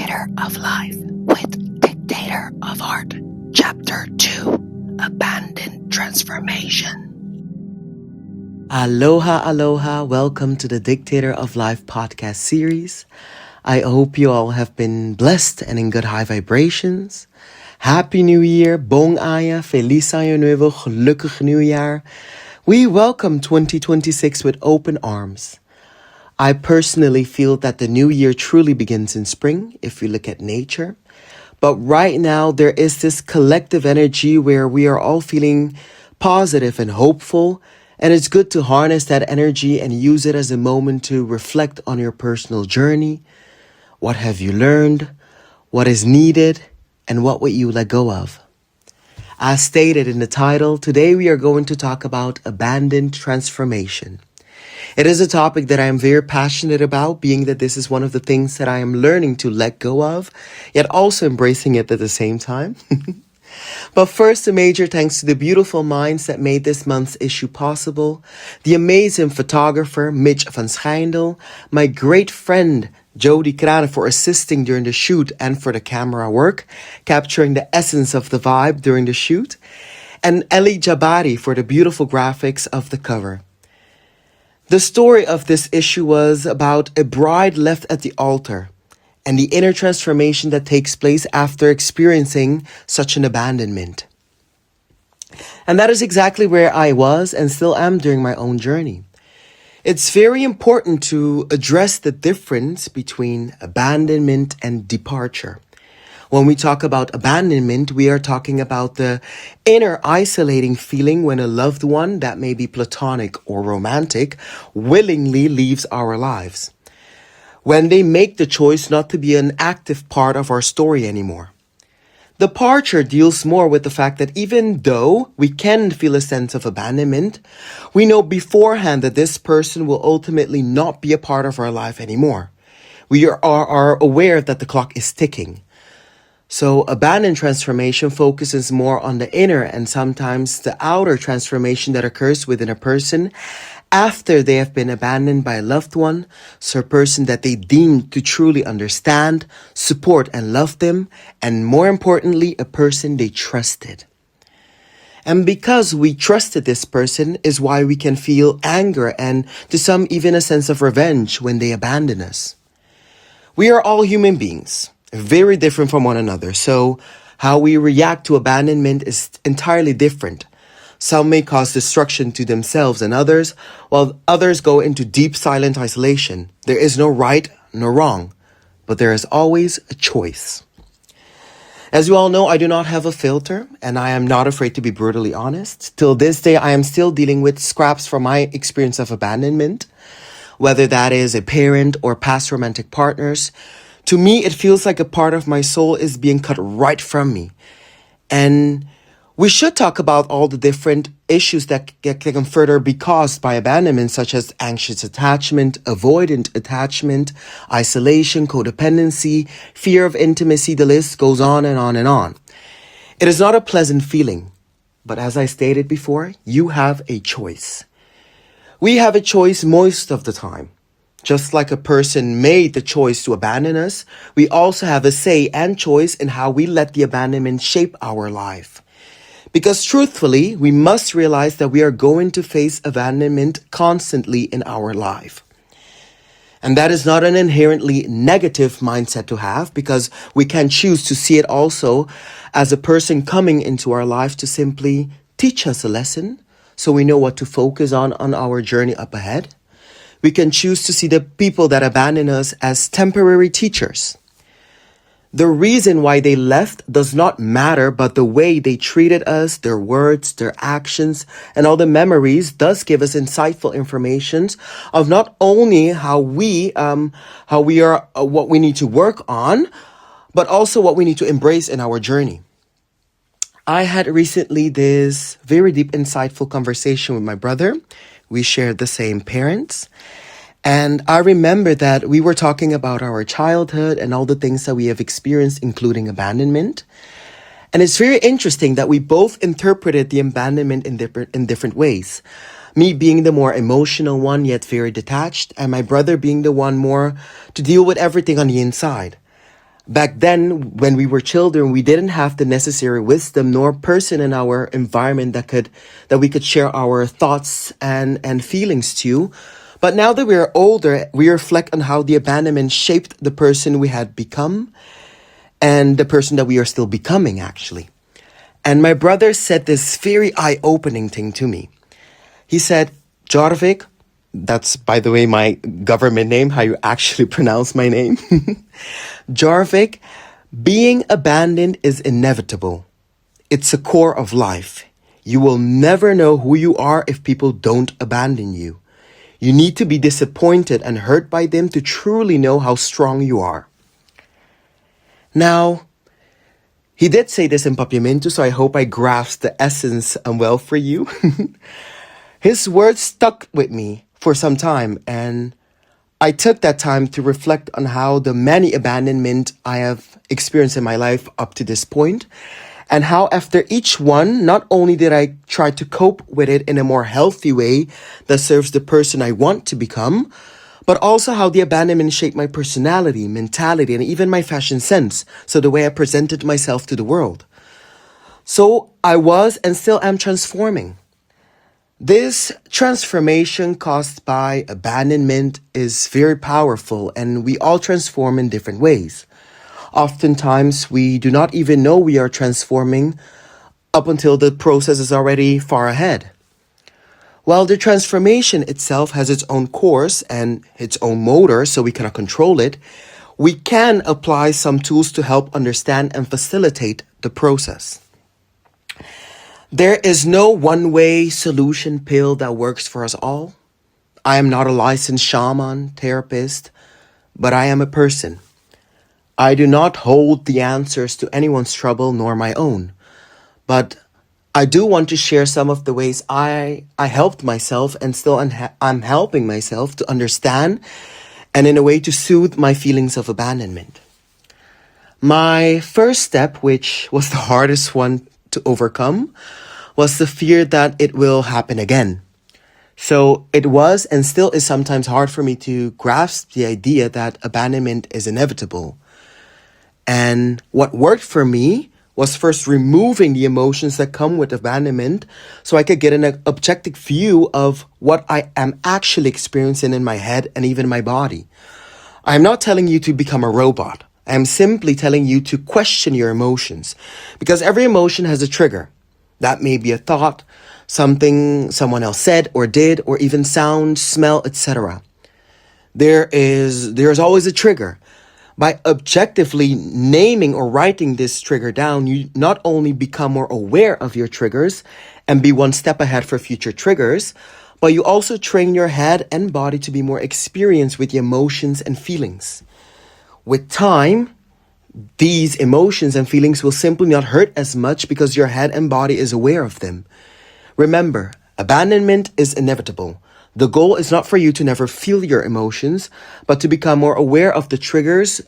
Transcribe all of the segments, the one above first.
Dictator of Life with Dictator of Heart, Chapter 2, Abandoned Transformation. Aloha, welcome to the Dictator of Life podcast series. I hope you all have been blessed and in good high vibrations. Happy New Year, Bong Aya, Feliz Año Nuevo, Gelukkig Nieuwjaar. We welcome 2026 with open arms. I personally feel that the new year truly begins in spring, if we look at nature. But right now, there is this collective energy where we are all feeling positive and hopeful. And it's good to harness that energy and use it as a moment to reflect on your personal journey. What have you learned? What is needed? And what would you let go of? As stated in the title, today we are going to talk about abandoned transformation. It is a topic that I am very passionate about, being that this is one of the things that I am learning to let go of, yet also embracing it at the same time. But first, a major thanks to the beautiful minds that made this month's issue possible, the amazing photographer Mitch van Schijndel, my great friend Jody Krane for assisting during the shoot and for the camera work, capturing the essence of the vibe during the shoot, and Ellie Jabari for the beautiful graphics of the cover. The story of this issue was about a bride left at the altar and the inner transformation that takes place after experiencing such an abandonment. And that is exactly where I was and still am during my own journey. It's very important to address the difference between abandonment and departure. When we talk about abandonment, we are talking about the inner isolating feeling when a loved one, that may be platonic or romantic, willingly leaves our lives. When they make the choice not to be an active part of our story anymore. Departure deals more with the fact that even though we can feel a sense of abandonment, we know beforehand that this person will ultimately not be a part of our life anymore. We are aware that the clock is ticking. So abandoned transformation focuses more on the inner and sometimes the outer transformation that occurs within a person after they have been abandoned by a loved one, so a person that they deemed to truly understand, support and love them, and more importantly, a person they trusted. And because we trusted this person is why we can feel anger and to some even a sense of revenge when they abandon us. We are all human beings. Very different from one another, so how we react to abandonment is entirely different. Some may cause destruction to themselves and others, while others go into deep silent isolation. There is no right nor wrong, but there is always a choice. As you all know, I do not have a filter, and I am not afraid to be brutally honest. Till this day, I am still dealing with scraps from my experience of abandonment, whether that is a parent or past romantic partners. To me, it feels like a part of my soul is being cut right from me. And we should talk about all the different issues that can further be caused by abandonment, such as anxious attachment, avoidant attachment, isolation, codependency, fear of intimacy. The list goes on and on and on. It is not a pleasant feeling, but as I stated before, you have a choice. We have a choice most of the time. Just like a person made the choice to abandon us, we also have a say and choice in how we let the abandonment shape our life. Because truthfully, we must realize that we are going to face abandonment constantly in our life. And that is not an inherently negative mindset to have, because we can choose to see it also as a person coming into our life to simply teach us a lesson so we know what to focus on our journey up ahead. We can choose to see the people that abandon us as temporary teachers. The reason why they left does not matter, but the way they treated us, their words, their actions, and all the memories does give us insightful information of not only how we are, what we need to work on, but also what we need to embrace in our journey. I had recently this very deep, insightful conversation with my brother. We shared the same parents. And I remember that we were talking about our childhood and all the things that we have experienced, including abandonment. And it's very interesting that we both interpreted the abandonment in different ways. Me being the more emotional one, yet very detached, and my brother being the one more to deal with everything on the inside. Back then, when we were children, we didn't have the necessary wisdom nor person in our environment that we could share our thoughts and feelings to. But now that we are older, we reflect on how the abandonment shaped the person we had become and the person that we are still becoming, actually. And my brother said this very eye-opening thing to me. He said, 𝐷𝗵𝗽𝗂𝐂𝐓𝐀, that's, by the way, my government name, how you actually pronounce my name. 𝐷𝗵𝗽𝗂𝐂𝐓𝐀, being abandoned is inevitable. It's a core of life. You will never know who you are if people don't abandon you. You need to be disappointed and hurt by them to truly know how strong you are. Now, he did say this in Papiamento, so I hope I grasped the essence well for you. His words stuck with me for some time, and I took that time to reflect on how the many abandonment I have experienced in my life up to this point, and how after each one, not only did I try to cope with it in a more healthy way that serves the person I want to become, but also how the abandonment shaped my personality, mentality, and even my fashion sense, so the way I presented myself to the world. So I was and still am transforming. This transformation caused by abandonment is very powerful, and we all transform in different ways. Oftentimes, we do not even know we are transforming up until the process is already far ahead. While the transformation itself has its own course and its own motor, so we cannot control it, we can apply some tools to help understand and facilitate the process. There is no one-way solution pill that works for us all. I am not a licensed shaman, therapist, but I am a person. I do not hold the answers to anyone's trouble nor my own, but I do want to share some of the ways I helped myself and still I'm helping myself to understand and in a way to soothe my feelings of abandonment. My first step, which was the hardest one to overcome, was the fear that it will happen again. So it was and still is sometimes hard for me to grasp the idea that abandonment is inevitable. And what worked for me was first removing the emotions that come with abandonment so I could get an objective view of what I am actually experiencing in my head and even my body. I'm not telling you to become a robot. I am simply telling you to question your emotions, because every emotion has a trigger. That may be a thought, something someone else said or did, or even sound, smell, etc. There's always a trigger. By objectively naming or writing this trigger down, you not only become more aware of your triggers and be one step ahead for future triggers, but you also train your head and body to be more experienced with the emotions and feelings. With time, these emotions and feelings will simply not hurt as much because your head and body is aware of them. Remember, abandonment is inevitable. The goal is not for you to never feel your emotions, but to become more aware of the triggers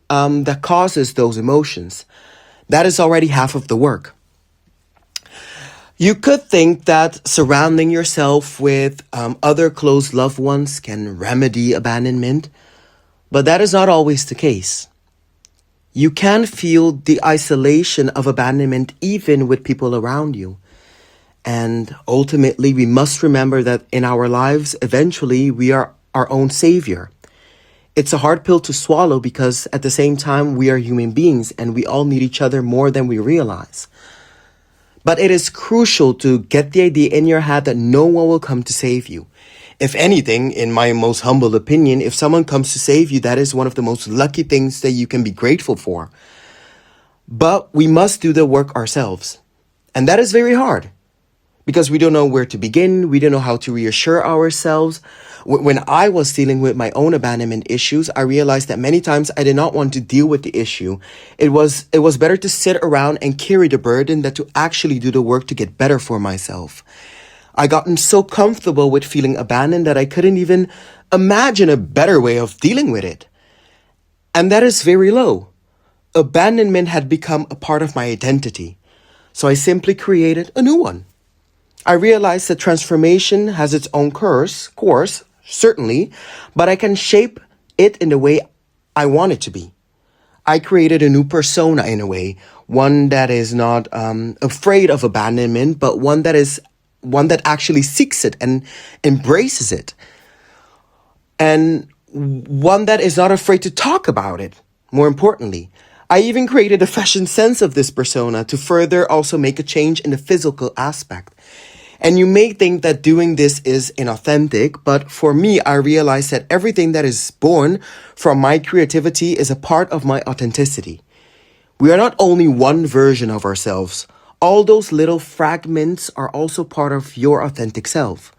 that causes those emotions. That is already half of the work. You could think that surrounding yourself with other close loved ones can remedy abandonment, but that is not always the case. You can feel the isolation of abandonment even with people around you. And ultimately, we must remember that in our lives, eventually, we are our own savior. It's a hard pill to swallow because at the same time, we are human beings and we all need each other more than we realize. But it is crucial to get the idea in your head that no one will come to save you. If anything, in my most humble opinion, if someone comes to save you, that is one of the most lucky things that you can be grateful for. But we must do the work ourselves. And that is very hard because we don't know where to begin. We don't know how to reassure ourselves. When I was dealing with my own abandonment issues, I realized that many times I did not want to deal with the issue. It was better to sit around and carry the burden than to actually do the work to get better for myself. I gotten so comfortable with feeling abandoned that I couldn't even imagine a better way of dealing with it. And that is very low. Abandonment had become a part of my identity. So I simply created a new one. I realized that transformation has its own course, certainly, but I can shape it in the way I want it to be. I created a new persona in a way, one that is not afraid of abandonment, but one that actually seeks it and embraces it, and one that is not afraid to talk about it. More importantly, I even created a fashion sense of this persona to further also make a change in the physical aspect. And you may think that doing this is inauthentic, but for me, I realize that everything that is born from my creativity is a part of my authenticity. We are not only one version of ourselves. All those little fragments are also part of your authentic self.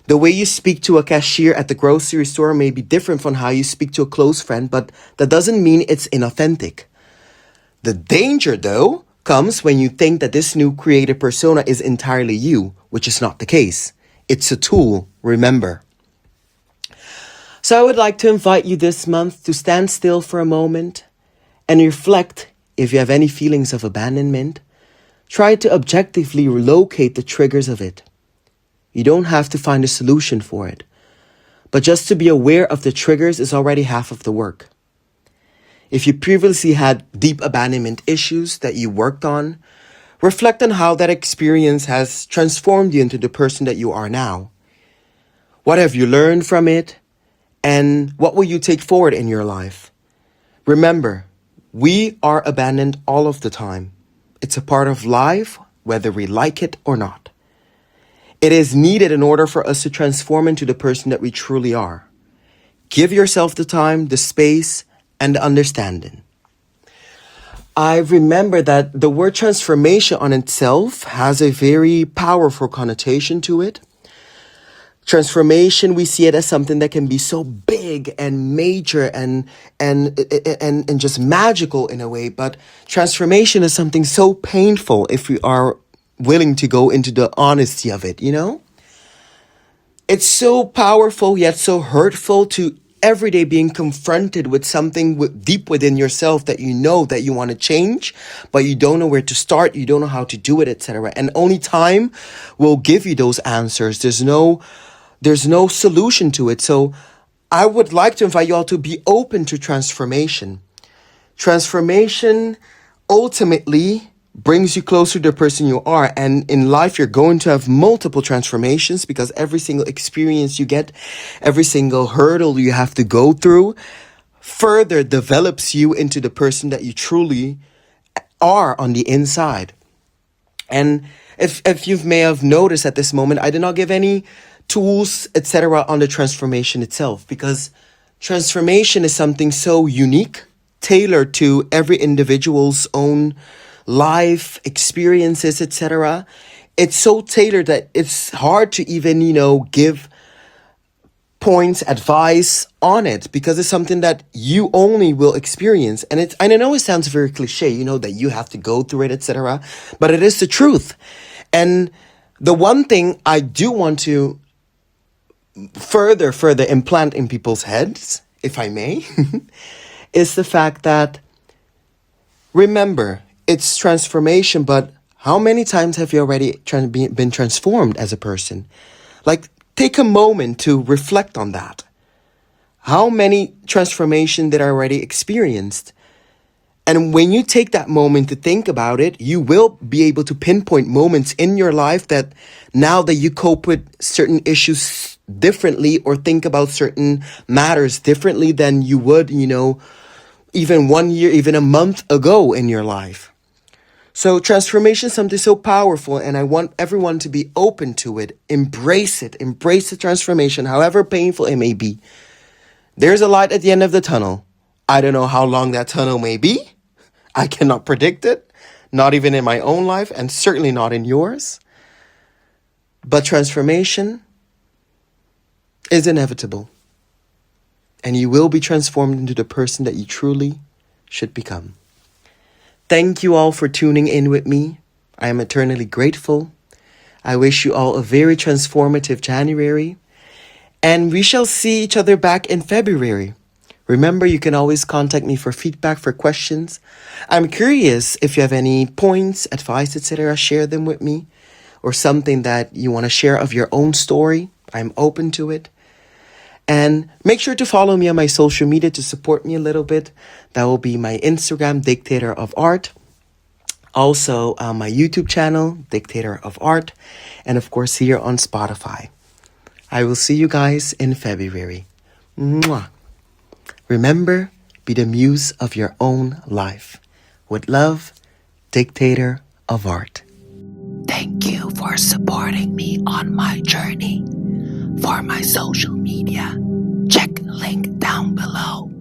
The way you speak to a cashier at the grocery store may be different from how you speak to a close friend, but that doesn't mean it's inauthentic. The danger, though, comes when you think that this new creative persona is entirely you, which is not the case. It's a tool, remember. So I would like to invite you this month to stand still for a moment and reflect if you have any feelings of abandonment. Try to objectively locate the triggers of it. You don't have to find a solution for it, but just to be aware of the triggers is already half of the work. If you previously had deep abandonment issues that you worked on, reflect on how that experience has transformed you into the person that you are now. What have you learned from it? And what will you take forward in your life? Remember, we are abandoned all of the time. It's a part of life, whether we like it or not. It is needed in order for us to transform into the person that we truly are. Give yourself the time, the space, and the understanding. I remember that the word transformation on itself has a very powerful connotation to it. Transformation, we see it as something that can be so big and major and just magical in a way. But transformation is something so painful if we are willing to go into the honesty of it, you know? It's so powerful yet so hurtful to every day being confronted with something deep within yourself that you know that you want to change, but you don't know where to start, you don't know how to do it, etc. And only time will give you those answers. There's no solution to it. So I would like to invite you all to be open to transformation. Transformation ultimately brings you closer to the person you are. And in life, you're going to have multiple transformations because every single experience you get, every single hurdle you have to go through further develops you into the person that you truly are on the inside. And if you may have noticed at this moment, I did not give any tools, etc. on the transformation itself, because transformation is something so unique, tailored to every individual's own life experiences, etc. It's so tailored that it's hard to even, give points, advice on it, because it's something that you only will experience. And I know it sounds very cliche, that you have to go through it, etc. But it is the truth. And the one thing I do want to further implant in people's heads, if I may, is the fact that, remember, it's transformation, but how many times have you already been transformed as a person? Like, take a moment to reflect on that. How many transformations did I already experienced? And when you take that moment to think about it, you will be able to pinpoint moments in your life that now that you cope with certain issues differently or think about certain matters differently than you would, even 1 year, even a month ago in your life. So transformation is something so powerful, and I want everyone to be open to it. Embrace it. Embrace the transformation, however painful it may be. There's a light at the end of the tunnel. I don't know how long that tunnel may be. I cannot predict it, not even in my own life, and certainly not in yours. But transformation is inevitable. And you will be transformed into the person that you truly should become. Thank you all for tuning in with me. I am eternally grateful. I wish you all a very transformative January. And we shall see each other back in February. Remember, you can always contact me for feedback, for questions. I'm curious if you have any points, advice, etc. Share them with me. Or something that you want to share of your own story. I'm open to it. And make sure to follow me on my social media to support me a little bit. That will be my Instagram, Dictator of Art. Also, my YouTube channel, Dictator of Art. And of course, here on Spotify. I will see you guys in February. Mwah. Remember, be the muse of your own life. With love, Dictator of Art. Thank you for supporting me on my journey. For my social media, check link down below.